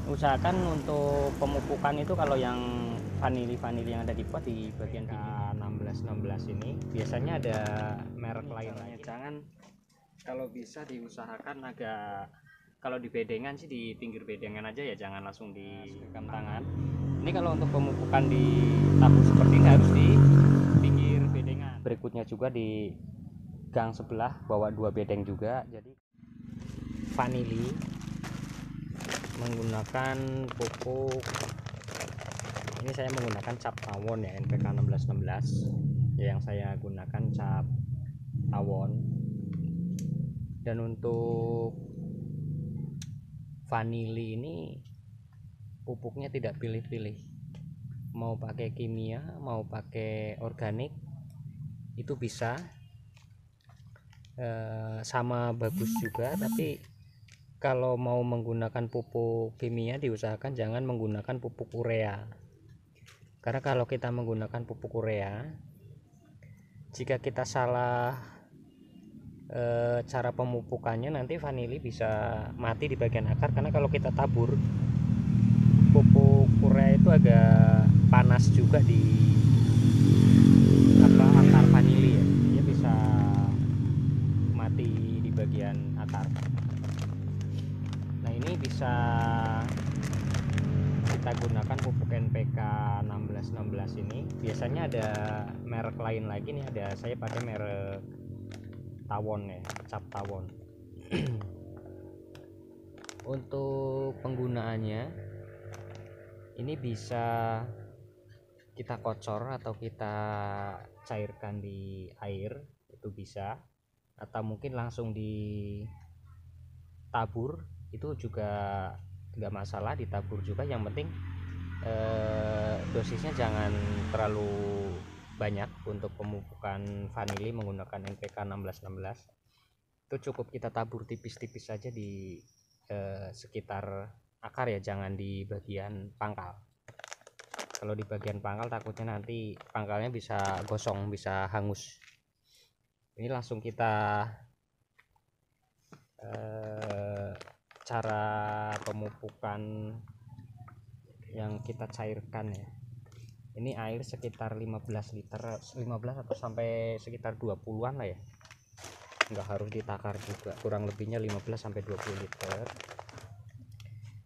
usahakan untuk pemupukan itu kalau yang vanili yang ada di pot di bagian pinggir 1616 ini biasanya ada merek lain lagi. Jangan, kalau bisa diusahakan agak, kalau di bedengan sih di pinggir bedengan aja ya, jangan langsung di genggam tangan. Ini kalau untuk pemupukan di tabur seperti ini harus di pinggir bedengan. Berikutnya juga di gang sebelah bawa 2 bedeng juga. Jadi vanili menggunakan pupuk, ini saya menggunakan cap tawon ya, NPK 1616 ya, yang saya gunakan cap tawon. Dan untuk vanili ini pupuknya tidak pilih-pilih, mau pakai kimia mau pakai organik itu bisa, sama bagus juga. Tapi kalau mau menggunakan pupuk kimia diusahakan jangan menggunakan pupuk urea, karena kalau kita menggunakan pupuk urea, jika kita salah cara pemupukannya, nanti vanili bisa mati di bagian akar. Karena kalau kita tabur pupuk urea itu agak panas juga di akar vanili ya, dia bisa mati di bagian akar. Nah ini bisa kita gunakan pupuk NPK 1616 ini. Biasanya ada merek lain lagi nih, saya pakai merek tawon ya, cap tawon. Untuk penggunaannya ini bisa kita kocor atau kita cairkan di air, itu bisa, atau mungkin langsung ditabur itu juga nggak masalah, ditabur juga. Yang penting dosisnya jangan terlalu banyak. Untuk pemupukan vanili menggunakan NPK 1616 itu cukup kita tabur tipis-tipis saja di sekitar akar ya, jangan di bagian pangkal. Kalau di bagian pangkal takutnya nanti pangkalnya bisa gosong, bisa hangus. Ini langsung kita cara pemupukan yang kita cairkan ya. Ini air sekitar 15 liter, 15 atau sampai sekitar 20-an lah ya, nggak harus ditakar juga, kurang lebihnya 15 sampai 20 liter.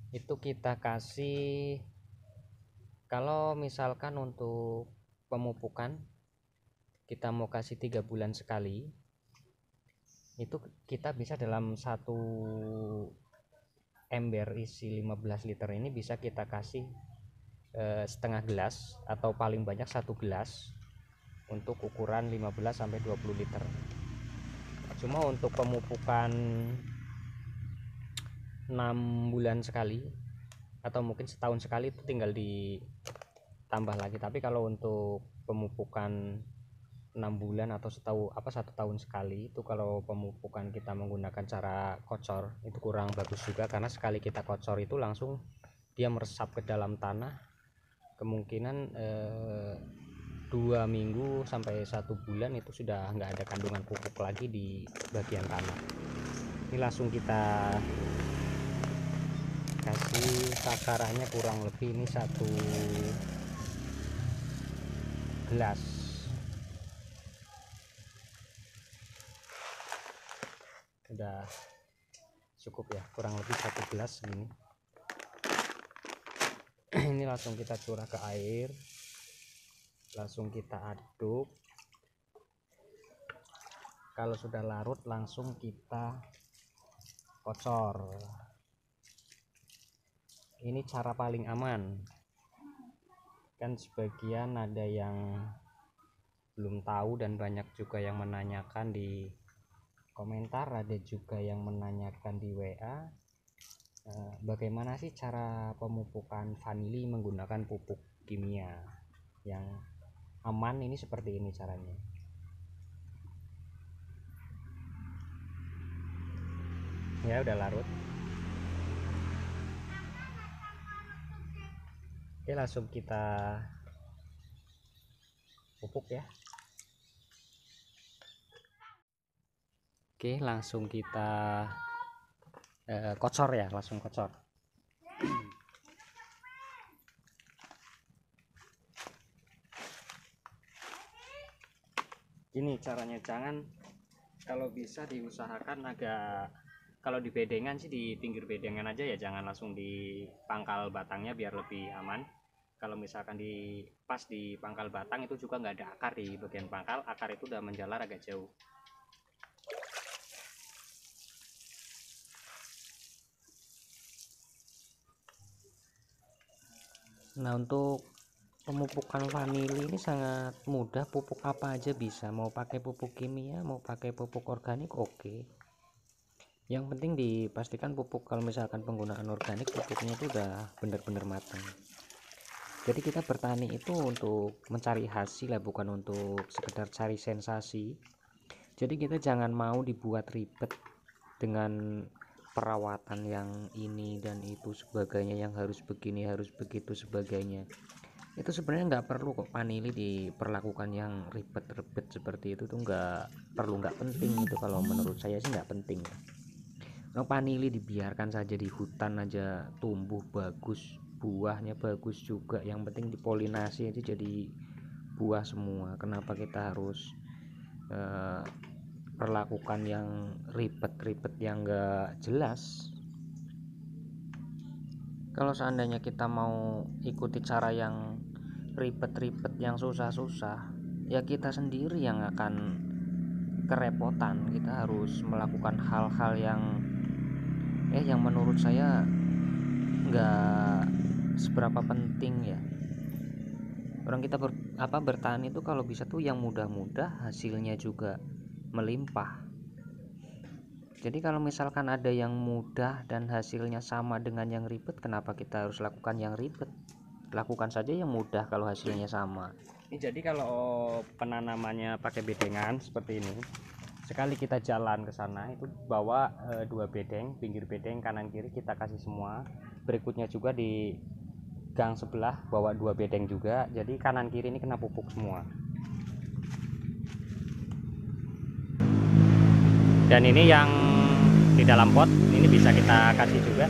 Itu kita kasih, kalau misalkan untuk pemupukan kita mau kasih 3 bulan sekali, itu kita bisa dalam satu ember isi 15 liter ini bisa kita kasih setengah gelas atau paling banyak 1 gelas untuk ukuran 15 sampai 20 liter. Cuma untuk pemupukan 6 bulan sekali atau mungkin setahun sekali itu tinggal ditambah lagi. Tapi kalau untuk pemupukan 6 bulan atau 1 tahun sekali, itu kalau pemupukan kita menggunakan cara kocor itu kurang bagus juga, karena sekali kita kocor itu langsung dia meresap ke dalam tanah. Kemungkinan 2 minggu sampai 1 bulan itu sudah nggak ada kandungan pupuk lagi di bagian tanah. Ini langsung kita kasih takarannya kurang lebih ini 1 gelas. Udah cukup ya, kurang lebih 1 gelas gini. Ini langsung kita curah ke air, langsung kita aduk. Kalau sudah larut langsung kita kocor. Ini cara paling aman. Kan sebagian ada yang belum tahu dan banyak juga yang menanyakan di komentar, ada juga yang menanyakan di WA, bagaimana sih cara pemupukan vanili menggunakan pupuk kimia yang aman. Ini seperti ini caranya. Ya udah larut. Oke, langsung kita pupuk ya. Oke, langsung kita kocor ya, langsung kocor. Gini caranya, jangan, kalau bisa diusahakan agak, kalau di bedengan sih di pinggir bedengan aja ya, jangan langsung di pangkal batangnya biar lebih aman. Kalau misalkan di pas di pangkal batang itu juga nggak ada akar di bagian pangkal, akar itu udah menjalar agak jauh. Nah, untuk pemupukan vanili ini sangat mudah, pupuk apa aja bisa, mau pakai pupuk kimia mau pakai pupuk organik oke. Yang penting dipastikan pupuk, kalau misalkan penggunaan organik, pupuknya itu udah bener-bener matang. Jadi kita bertani itu untuk mencari hasil ya, bukan untuk sekedar cari sensasi. Jadi kita jangan mau dibuat ribet dengan perawatan yang ini dan itu sebagainya, yang harus begini harus begitu sebagainya. Itu sebenarnya nggak perlu kok vanili diperlakukan yang ribet-ribet seperti itu tuh nggak perlu, nggak penting itu. Kalau menurut saya sih nggak penting. Vanili dibiarkan saja di hutan aja tumbuh bagus, buahnya bagus juga, yang penting dipolinasi aja jadi buah semua. Kenapa kita harus perlakukan yang ribet-ribet yang enggak jelas? Kalau seandainya kita mau ikuti cara yang ribet-ribet, yang susah-susah, ya kita sendiri yang akan kerepotan. Kita harus melakukan hal-hal yang menurut saya nggak seberapa penting ya. Orang kita bertahan itu kalau bisa tuh yang mudah-mudah, hasilnya juga melimpah. Jadi kalau misalkan ada yang mudah dan hasilnya sama dengan yang ribet, kenapa kita harus lakukan yang ribet? Lakukan saja yang mudah kalau hasilnya sama. Ini jadi kalau penanamannya pakai bedengan seperti ini, sekali kita jalan ke sana itu bawa 2 bedeng, pinggir bedeng kanan kiri kita kasih semua. Berikutnya juga di gang sebelah bawa 2 bedeng juga, jadi kanan kiri ini kena pupuk semua. Dan ini yang di dalam pot ini bisa kita kasih juga.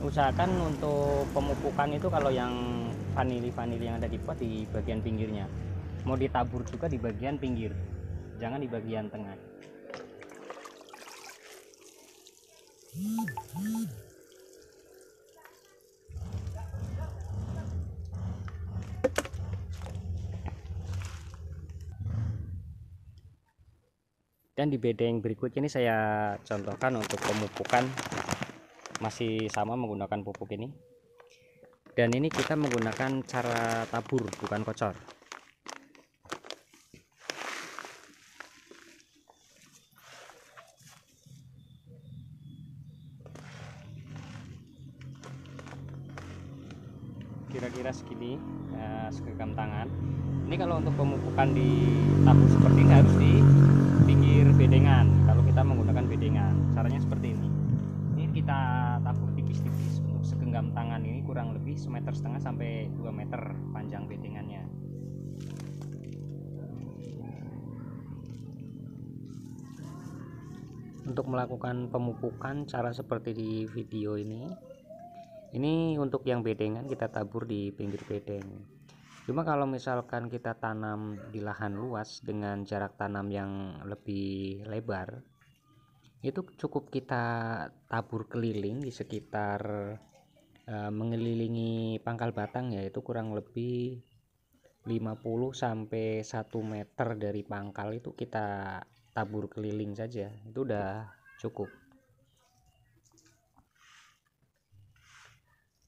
Usahakan untuk pemupukan itu kalau yang vanili yang ada di pot di bagian pinggirnya, mau ditabur juga di bagian pinggir, jangan di bagian tengah. Dan di bedeng berikutnya ini saya contohkan untuk pemupukan, masih sama menggunakan pupuk ini. Dan ini kita menggunakan cara tabur, bukan kocor. Kira-kira segini ya, segenggam tangan. Ini kalau untuk pemupukan di tabur seperti ini harus di pinggir bedengan. Kalau kita menggunakan bedengan, caranya seperti ini. Ini kita tabur tipis-tipis. Untuk segenggam tangan ini kurang lebih 1,5 meter sampai 2 meter panjang bedengannya. Untuk melakukan pemupukan cara seperti di video ini untuk yang bedengan kita tabur di pinggir bedeng. Cuma kalau misalkan kita tanam di lahan luas dengan jarak tanam yang lebih lebar, itu cukup kita tabur keliling di sekitar mengelilingi pangkal batang, yaitu kurang lebih 50 sampai 1 meter dari pangkal itu kita tabur keliling saja, itu udah cukup.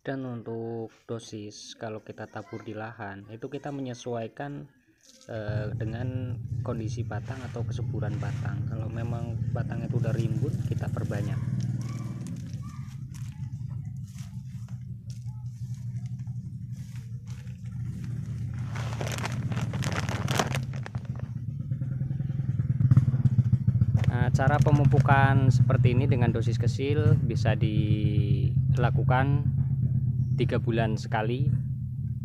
Dan untuk dosis kalau kita tabur di lahan itu kita menyesuaikan dengan kondisi batang atau kesuburan batang. Kalau memang batang itu udah rimbun, kita perbanyak. Nah, cara pemupukan seperti ini dengan dosis kecil bisa dilakukan 3 bulan sekali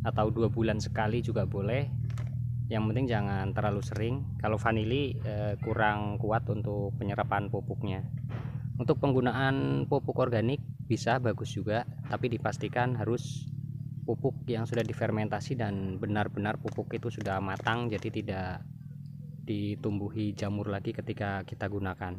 atau 2 bulan sekali juga boleh. Yang penting jangan terlalu sering. Kalau vanili kurang kuat untuk penyerapan pupuknya. Untuk penggunaan pupuk organik bisa bagus juga, tapi dipastikan harus pupuk yang sudah difermentasi dan benar-benar pupuk itu sudah matang, jadi tidak ditumbuhi jamur lagi ketika kita gunakan.